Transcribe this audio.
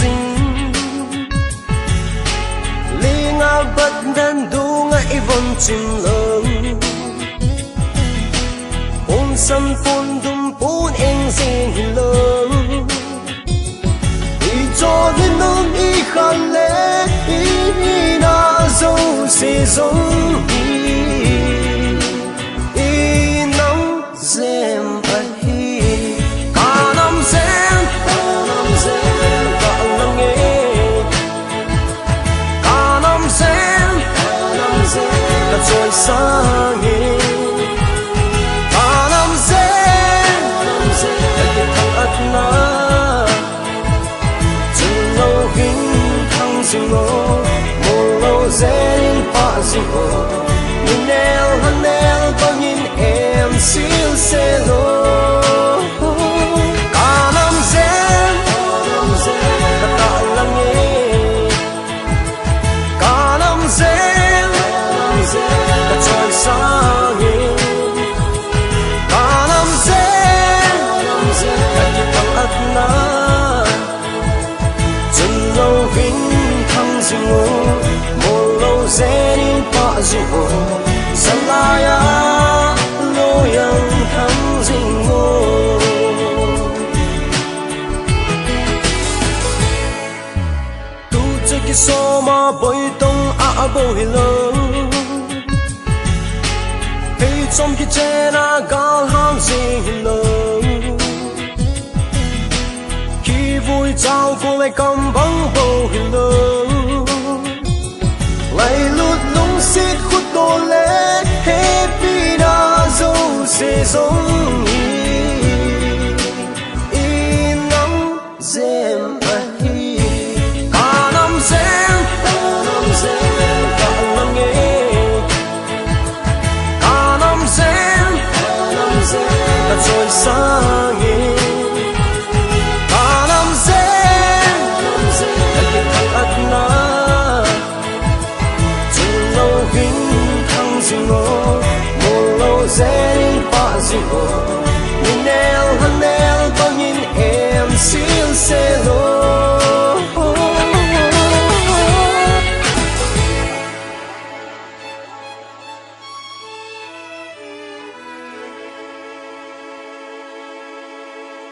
dinh li nga bất đan du nga ivon chim lông ôn sân phun đum phun em dinh lông đi cho đến nông y khăn lệ y na dâu sẽ giống y nóng dèm bật hi cả năm dèm cả năm nghe cả năm dèm cả trời sáng nghe cả năm dèm cả cái thằng ắt na chừng lâu kính thăng dừng ngô mồ lâu dèm pa dừng ngô nhìn neo hắn neo có nhìn em xíu xe lô cả năm dèm cả tạ lắng nghe cả năm dèm cả trời sáng nghe cả năm dèm cả cái thằng ắt na chừng lâu kính thăng dừng ngô mồ lâu dèm pa dừng ngô salaya lo yang thăng dừng ngô tu cho cái số mà bồi tông à bồi lớn hey trong cái trên à gal hàng dừng lớn khi vui trao cô lại cầm băng bồi lớn lại lút lúng xít khút tô lệ happy đã dâu sẽ giống